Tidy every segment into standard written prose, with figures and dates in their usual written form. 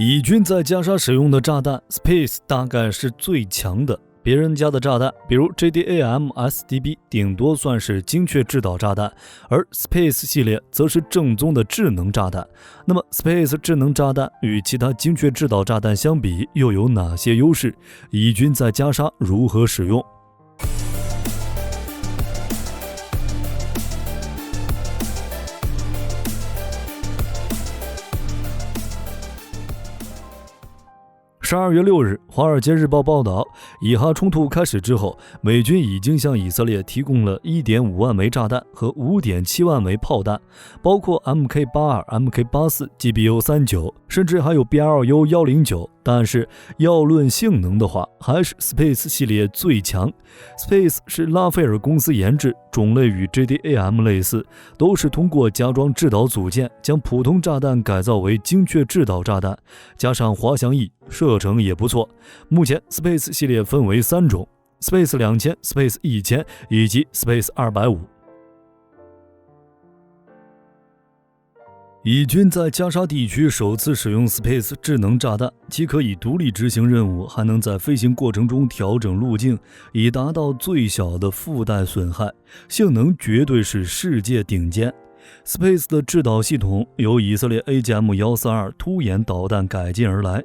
以军在加沙使用的炸弹 Space 大概是最强的，别人家的炸弹比如 JDAM-SDB 顶多算是精确制导炸弹，而 Space 系列则是正宗的智能炸弹。那么 Space 智能炸弹与其他精确制导炸弹相比又有哪些优势？以军在加沙如何使用？12月6日，《华尔街日报》报道，以哈冲突开始之后，美军已经向以色列提供了 1.5 万枚炸弹和 5.7 万枚炮弹，包括 MK82、MK84、GBU39， 甚至还有 BRU109。但是要论性能的话，还是 Space 系列最强。Space 是拉斐尔公司研制，种类与 JDAM 类似，都是通过加装制导组件，将普通炸弹改造为精确制导炸弹，加上滑翔翼，射程也不错。目前 Space 系列分为3种 ：Space 2000、Space 1000以及 Space 250。以军在加沙地区首次使用 Space 智能炸弹，既可以独立执行任务，还能在飞行过程中调整路径，以达到最小的附带损害，性能绝对是世界顶尖。Space 的制导系统由以色列 AGM-142 突沿导弹改进而来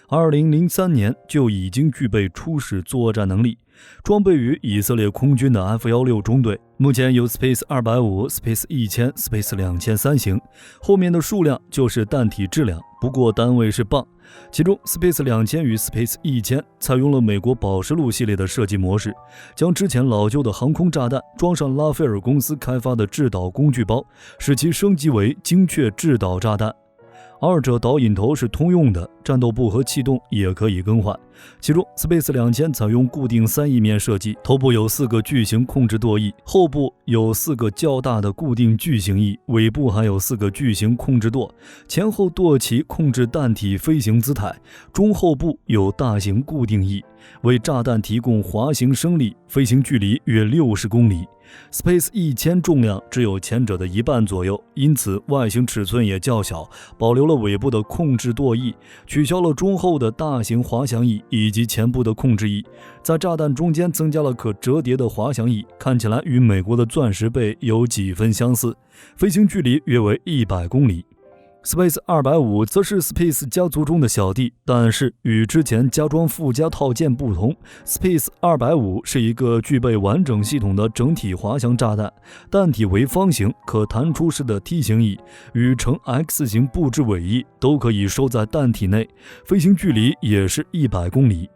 ，2003年就已经具备初始作战能力，装备于以色列空军的 F-16中队。目前有 Space 250、Space 1000、Space 2003型，后面的数量就是弹体质量，不过单位是磅。其中 Space 2000与 Space 1000采用了美国宝石路系列的设计模式，将之前老旧的航空炸弹装上拉斐尔公司开发的制导工具包，使其升级为精确制导炸弹。二者导引头是通用的，战斗部和气动也可以更换。其中 Space 2000采用固定3翼面设计，头部有4个巨型控制舵翼，后部有4个较大的固定巨型翼，尾部还有4个巨型控制舵，前后舵旗控制弹体飞行姿态，中后部有大型固定翼，为炸弹提供滑行升力，飞行距离约60公里。Space 1000重量只有前者的1半左右，因此外形尺寸也较小，保留了尾部的控制舵翼，取消了中后的大型滑翔翼以及前部的控制翼，在炸弹中间增加了可折叠的滑翔翼，看起来与美国的钻石背有几分相似，飞行距离约为100公里。Space 250则是 Space 家族中的小弟，但是与之前加装附加套件不同， Space 250是一个具备完整系统的整体滑翔炸弹，弹体为方形可弹出式的梯形翼，与呈 X 型布置尾翼都可以收在弹体内，飞行距离也是100公里。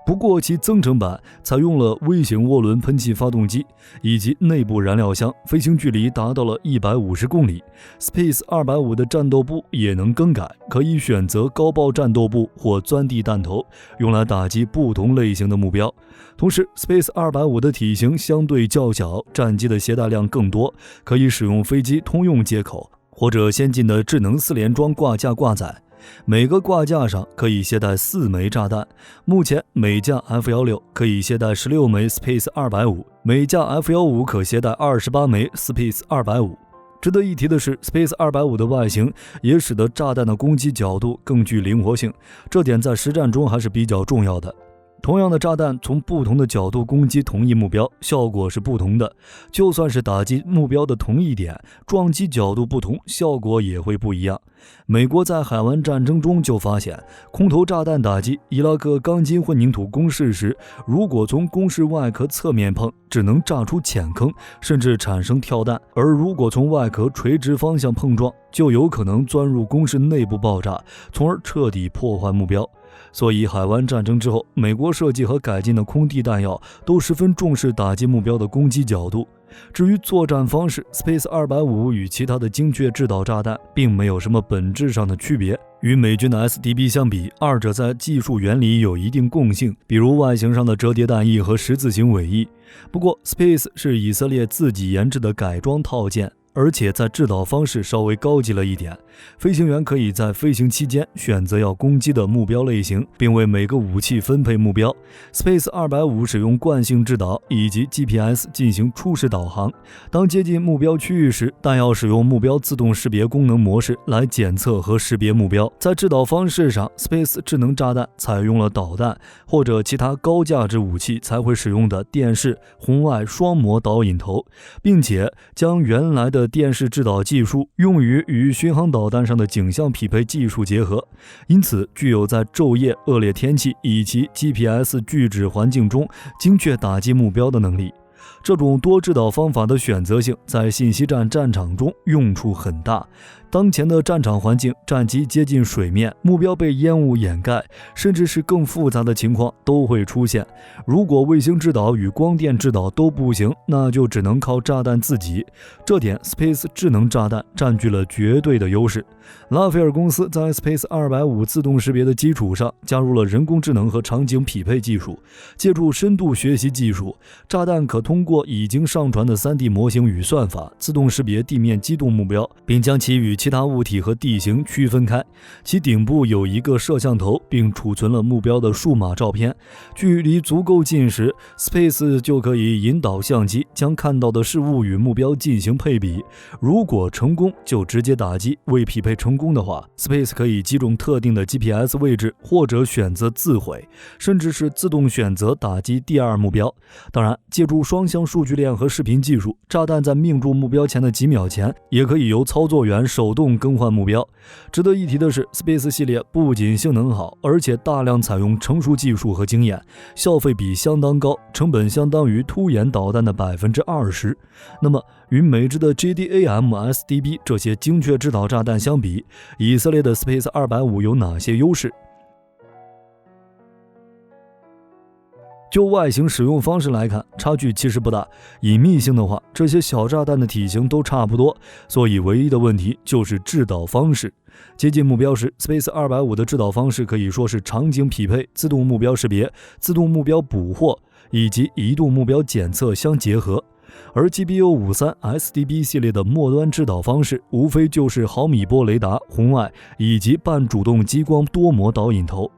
不过其增程版采用了微型涡轮喷气发动机以及内部燃料箱，飞行距离达到了150公里。Space 250的战斗部也能更改，可以选择高爆战斗部或钻地弹头，用来打击不同类型的目标。同时 Space 250的体型相对较小，战机的携带量更多，可以使用飞机通用接口或者先进的智能4联装挂架挂载。每个挂架上可以携带4枚炸弹，目前每架 F-16 可以携带16枚 Space 250，每架 F-15 可携带28枚 Space 250。值得一提的是 Space 250的外形也使得炸弹的攻击角度更具灵活性，这点在实战中还是比较重要的。同样的炸弹从不同的角度攻击同一目标，效果是不同的。就算是打击目标的同一点，撞击角度不同，效果也会不一样。美国在海湾战争中就发现，空投炸弹打击伊拉克钢筋混凝土工事时，如果从工事外壳侧面碰，只能炸出浅坑，甚至产生跳弹；而如果从外壳垂直方向碰撞，就有可能钻入工事内部爆炸，从而彻底破坏目标。所以海湾战争之后，美国设计和改进的空地弹药都十分重视打击目标的攻击角度。至于作战方式， Space 250与其他的精确制导炸弹并没有什么本质上的区别。与美军的 SDB 相比，二者在技术原理有一定共性，比如外形上的折叠弹翼和十字形尾翼。不过 Space 是以色列自己研制的改装套件，而且在制导方式稍微高级了一点。飞行员可以在飞行期间选择要攻击的目标类型，并为每个武器分配目标。Space 250使用惯性制导以及 GPS 进行初始导航。当接近目标区域时，弹药使用目标自动识别功能模式来检测和识别目标。在制导方式上， Space 智能炸弹采用了导弹或者其他高价值武器才会使用的电视红外双模导引头，并且将原来的电视制导技术用于与巡航导弹上的景象匹配技术结合，因此具有在昼夜恶劣天气以及 GPS 拒止环境中精确打击目标的能力。这种多制导方法的选择性在信息战战场中用处很大。当前的战场环境，战机接近水面，目标被烟雾掩盖，甚至是更复杂的情况都会出现。如果卫星制导与光电制导都不行，那就只能靠炸弹自己。这点 Space 智能炸弹占据了绝对的优势。拉斐尔公司在 Space 250自动识别的基础上，加入了人工智能和场景匹配技术，借助深度学习技术，炸弹可通过已经上传的 3D 模型与算法，自动识别地面机动目标，并将其与其他物体和地形区分开。其顶部有一个摄像头，并储存了目标的数码照片。距离足够近时， Space 就可以引导相机将看到的事物与目标进行配比。如果成功，就直接打击；未匹配成功的话， Space 可以击中特定的 GPS 位置，或者选择自毁，甚至是自动选择打击第二目标。当然，借助双向数据链和视频技术，炸弹在命中目标前的几秒前，也可以由操作员手动更换目标。值得一提的是， Space 系列不仅性能好，而且大量采用成熟技术和经验，消费比相当高，成本相当于突眼导弹的 20%。 那么与美制的 JDAM-SDB 这些精确制导炸弹相比，以色列的 Space 250有哪些优势？就外形使用方式来看，差距其实不大。隐秘性的话，这些小炸弹的体型都差不多，所以唯一的问题就是制导方式。接近目标时， Space 250的制导方式可以说是场景匹配、自动目标识别、自动目标捕获以及移动目标检测相结合。而 GBU-53 SDB 系列的末端制导方式，无非就是毫米波雷达、红外以及半主动激光多模导引头。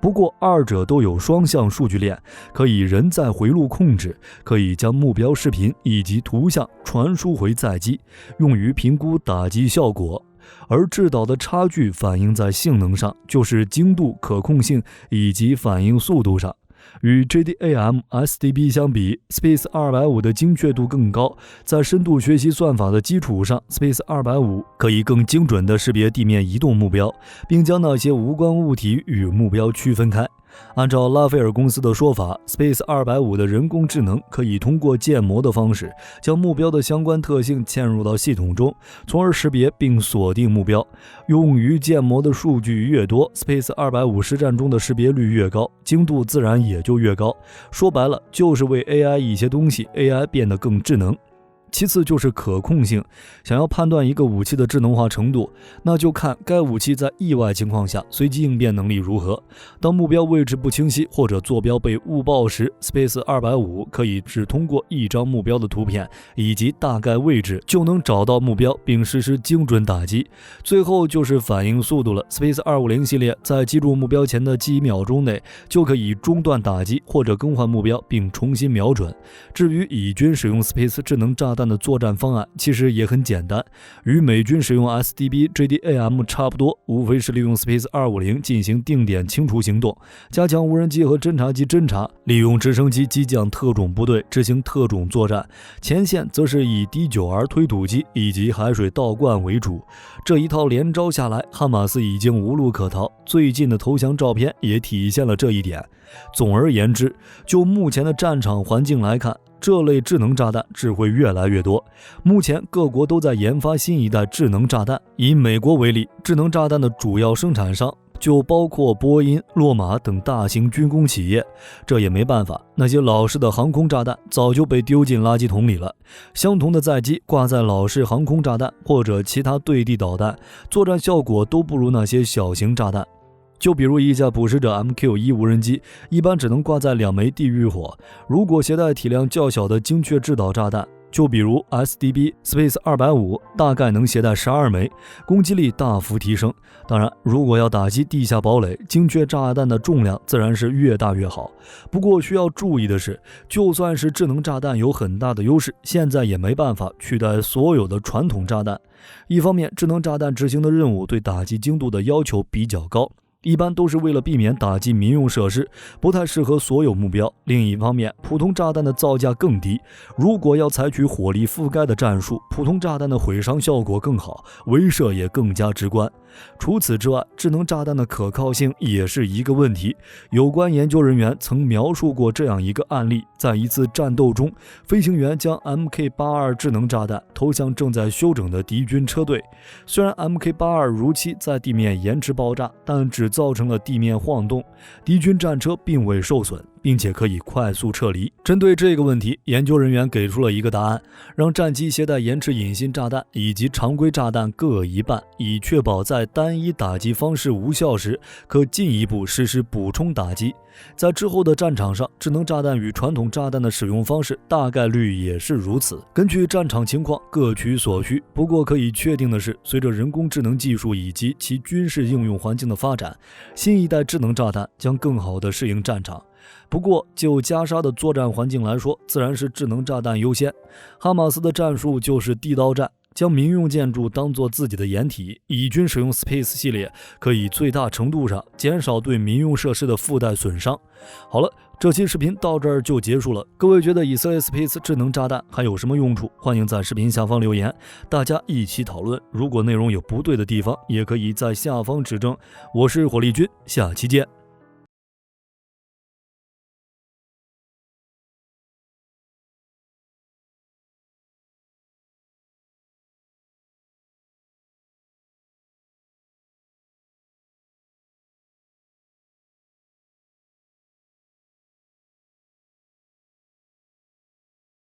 不过二者都有双向数据链，可以人在回路控制，可以将目标视频以及图像传输回载机，用于评估打击效果。而制导的差距反映在性能上，就是精度、可控性以及反应速度上。与 JDAM-SDB 相比， Space 250的精确度更高，在深度学习算法的基础上， Space 250可以更精准地识别地面移动目标，并将那些无关物体与目标区分开。按照拉斐尔公司的说法， Space 250的人工智能可以通过建模的方式，将目标的相关特性嵌入到系统中，从而识别并锁定目标。用于建模的数据越多， Space 250实战中的识别率越高，精度自然也就越高。说白了，就是为 AI 一些东西 AI 变得更智能。其次就是可控性，想要判断一个武器的智能化程度，那就看该武器在意外情况下随机应变能力如何。当目标位置不清晰或者坐标被误报时， Space 250可以只通过一张目标的图片以及大概位置就能找到目标并实施精准打击。最后就是反应速度了， Space 250系列在击中目标前的几秒钟内就可以中断打击或者更换目标并重新瞄准。至于以军使用 Space 智能炸弹的作战方案其实也很简单，与美军使用 SDB JDAM 差不多，无非是利用 Space 250进行定点清除行动，加强无人机和侦察机侦察，利用直升机机降特种部队执行特种作战，前线则是以 D9R 推土机以及海水倒灌为主。这一套连招下来，哈马斯已经无路可逃，最近的投降照片也体现了这一点。总而言之，就目前的战场环境来看，这类智能炸弹只会越来越多。目前各国都在研发新一代智能炸弹，以美国为例，智能炸弹的主要生产商就包括波音、洛马等大型军工企业。这也没办法，那些老式的航空炸弹早就被丢进垃圾桶里了。相同的载机挂在老式航空炸弹或者其他对地导弹，作战效果都不如那些小型炸弹。就比如一架捕食者 MQ-1 无人机，一般只能挂载2枚地狱火。如果携带体量较小的精确制导炸弹，就比如 SDB Space 250大概能携带12枚，攻击力大幅提升。当然，如果要打击地下堡垒，精确炸弹的重量自然是越大越好。不过需要注意的是，就算是智能炸弹有很大的优势，现在也没办法取代所有的传统炸弹。一方面，智能炸弹执行的任务对打击精度的要求比较高，一般都是为了避免打击民用设施，不太适合所有目标。另一方面，普通炸弹的造价更低，如果要采取火力覆盖的战术，普通炸弹的毁伤效果更好，威慑也更加直观。除此之外，智能炸弹的可靠性也是一个问题。有关研究人员曾描述过这样一个案例：在一次战斗中，飞行员将 MK82 智能炸弹投向正在休整的敌军车队。虽然 MK82 如期在地面延迟爆炸，但只造成了地面晃动，敌军战车并未受损，并且可以快速撤离。针对这个问题，研究人员给出了一个答案：让战机携带延迟引信炸弹以及常规炸弹各一半，以确保在单一打击方式无效时，可进一步实施补充打击。在之后的战场上，智能炸弹与传统炸弹的使用方式大概率也是如此，根据战场情况各取所需。不过可以确定的是，随着人工智能技术以及其军事应用环境的发展，新一代智能炸弹将更好地适应战场。不过就加沙的作战环境来说，自然是智能炸弹优先。哈马斯的战术就是地道战，将民用建筑当作自己的掩体。以军使用 Space 系列可以最大程度上减少对民用设施的附带损伤。好了，这期视频到这儿就结束了。各位觉得以色列 Space 智能炸弹还有什么用处？欢迎在视频下方留言，大家一起讨论。如果内容有不对的地方，也可以在下方指正。我是火力军，下期见。